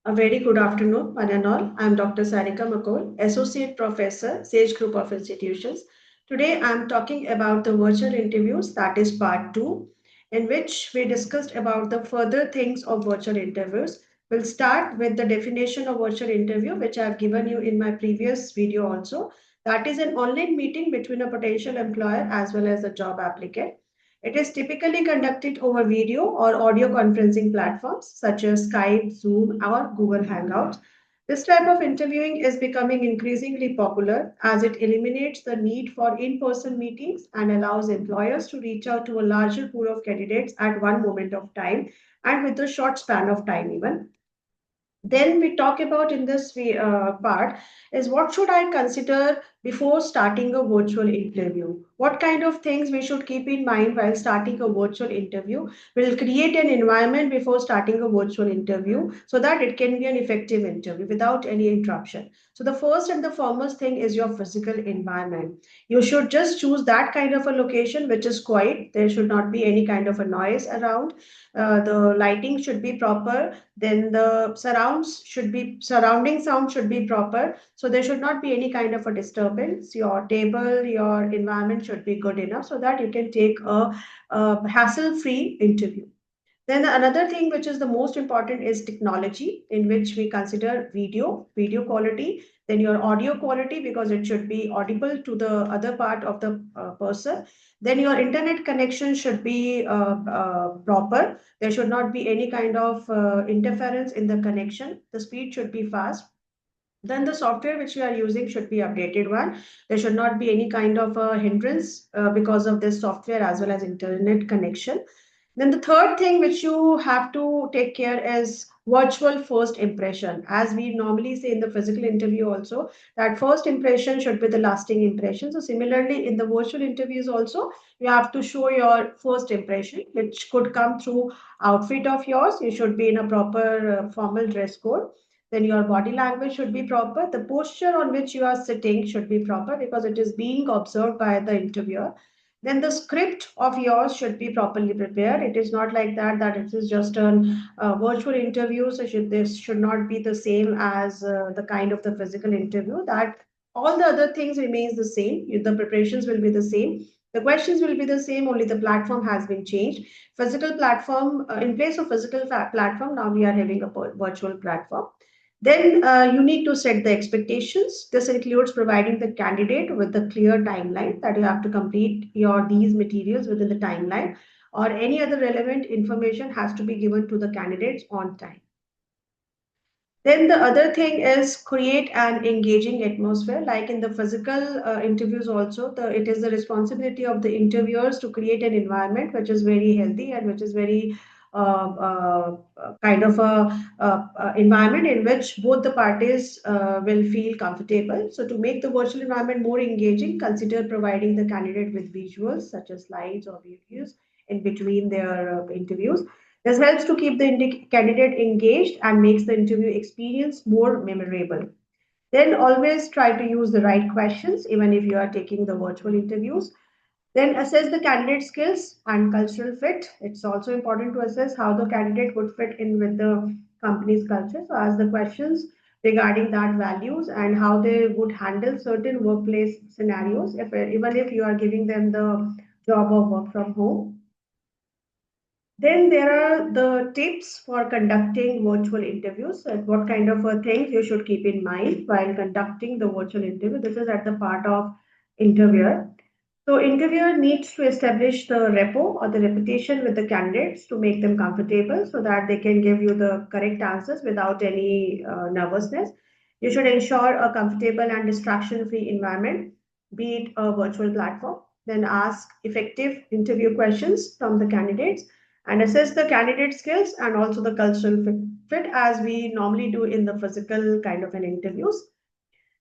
A very good afternoon, one and all. I'm Dr. Sarika Makol, Associate Professor, Sage Group of Institutions. Today, I'm talking about the virtual interviews, that is part two, in which we discussed about the further things of virtual interviews. We'll start with the definition of virtual interview, which I've given you in my previous video also. That is an online meeting between a potential employer as well as a job applicant. It is typically conducted over video or audio conferencing platforms such as Skype, Zoom, or Google Hangouts. This type of interviewing is becoming increasingly popular as it eliminates the need for in person meetings and allows employers to reach out to a larger pool of candidates at one moment of time and with a short span of time, even. Then we talk about in this part is what should I consider before starting a virtual interview? What kind of things we should keep in mind while starting a virtual interview? We'll create an environment before starting a virtual interview so that it can be an effective interview without any interruption. So the first and the foremost thing is your physical environment. You should just choose that kind of a location which is quiet. There should not be any kind of a noise around. The lighting should be proper, then the surrounding sound should be proper, so there should not be any kind of a disturbance. Your table, your environment should be good enough so that you can take a hassle free interview. Then another thing which is the most important is technology, in which we consider video quality, then your audio quality because it should be audible to the other part of the person. Then your internet connection should be proper. There should not be any kind of interference in the connection. The speed should be fast. Then the software which you are using should be updated one. There should not be any kind of a hindrance because of this software as well as internet connection. Then the third thing which you have to take care is virtual first impression. As we normally say in the physical interview also, that first impression should be the lasting impression. So similarly in the virtual interviews also, you have to show your first impression, which could come through outfit of yours. You should be in a proper formal dress code. Then your body language should be proper. The posture on which you are sitting should be proper because it is being observed by the interviewer. Then the script of yours should be properly prepared. It is not like that it is just a virtual interview. So this should not be the same as the kind of the physical interview. That all the other things remains the same. The preparations will be the same. The questions will be the same. Only the platform has been changed. Physical platform in place of physical platform. Now we are having a virtual platform. Then you need to set the expectations. This includes providing the candidate with a clear timeline that you have to complete your these materials within the timeline, or any other relevant information has to be given to the candidates on time. Then the other thing is create an engaging atmosphere. Like in the physical interviews, also it is the responsibility of the interviewers to create an environment which is very healthy and which is very kind of a environment in which both the parties will feel comfortable. So to make the virtual environment more engaging, consider providing the candidate with visuals such as slides or videos in between their interviews. This helps to keep the candidate engaged and makes the interview experience more memorable. Then always try to use the right questions, even if you are taking the virtual interviews. Then assess the candidate skills and cultural fit. It's also important to assess how the candidate would fit in with the company's culture. So ask the questions regarding that values and how they would handle certain workplace scenarios, even if you are giving them the job of work from home. Then there are the tips for conducting virtual interviews and what kind of things you should keep in mind while conducting the virtual interview. This is at the part of interviewer. So interviewer needs to establish the rapport or the reputation with the candidates to make them comfortable so that they can give you the correct answers without any nervousness. You should ensure a comfortable and distraction-free environment, be it a virtual platform. Then ask effective interview questions from the candidates and assess the candidate skills and also the cultural fit as we normally do in the physical kind of an interviews.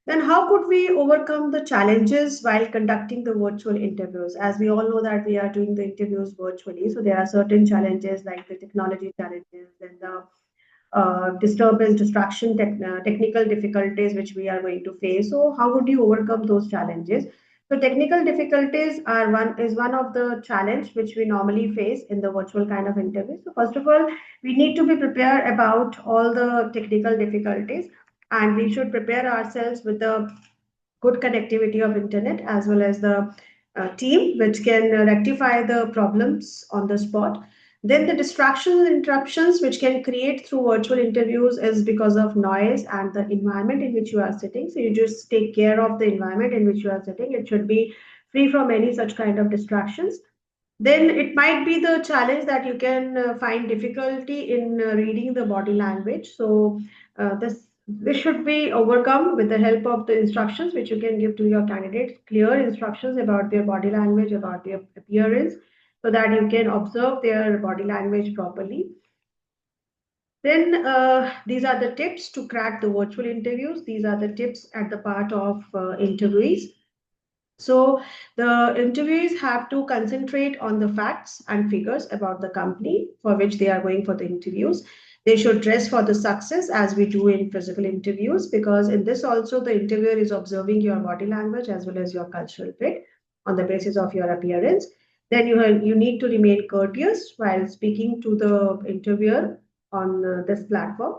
Then how could we overcome the challenges while conducting the virtual interviews? As we all know that we are doing the interviews virtually, so there are certain challenges like the technology challenges and the disturbance, distraction, technical difficulties which we are going to face. So how would you overcome those challenges? So technical difficulties are one of the challenge which we normally face in the virtual kind of interview. So first of all, we need to be prepared about all the technical difficulties, and we should prepare ourselves with the good connectivity of internet as well as the team which can rectify the problems on the spot. Then the distractions and interruptions which can create through virtual interviews is because of noise and the environment in which you are sitting. So you just take care of the environment in which you are sitting. It should be free from any such kind of distractions. Then it might be the challenge that you can find difficulty in reading the body language. So this should be overcome with the help of the instructions which you can give to your candidates, clear instructions about their body language, about their appearance, so that you can observe their body language properly. Then these are the tips to crack the virtual interviews. These are the tips at the part of interviews. So the interviewees have to concentrate on the facts and figures about the company for which they are going for the interviews. They should dress for the success as we do in physical interviews, because in this also the interviewer is observing your body language as well as your cultural fit on the basis of your appearance. Then you need to remain courteous while speaking to the interviewer on this platform.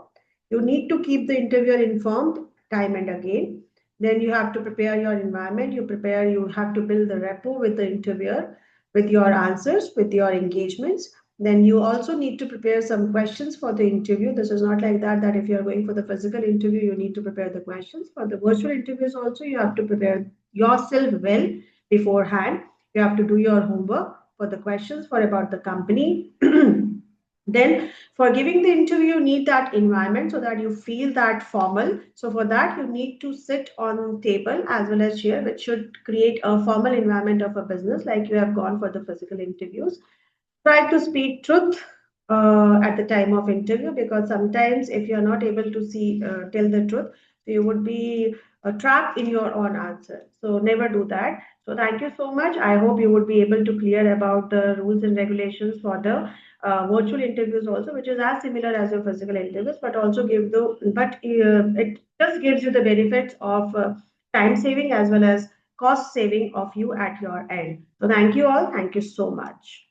You need to keep the interviewer informed time and again. Then you have to prepare your environment. You have to build the rapport with the interviewer, with your answers, with your engagements. Then you also need to prepare some questions for the interview. This is not like that, that if you're going for the physical interview, you need to prepare the questions. For the virtual interviews also, you have to prepare yourself well beforehand. You have to do your homework for the questions for about the company. Then for giving the interview, you need that environment so that you feel that formal. So for that, you need to sit on table as well as chair, which should create a formal environment of a business like you have gone for the physical interviews. Try to speak truth at the time of interview, because sometimes if you're not able to tell the truth, you would be trapped in your own answer. So never do that. So thank you so much. I hope you would be able to clear about the rules and regulations for the virtual interviews also, which is as similar as your physical interviews, but also it just gives you the benefits of time saving as well as cost saving of you at your end. So thank you all. Thank you so much.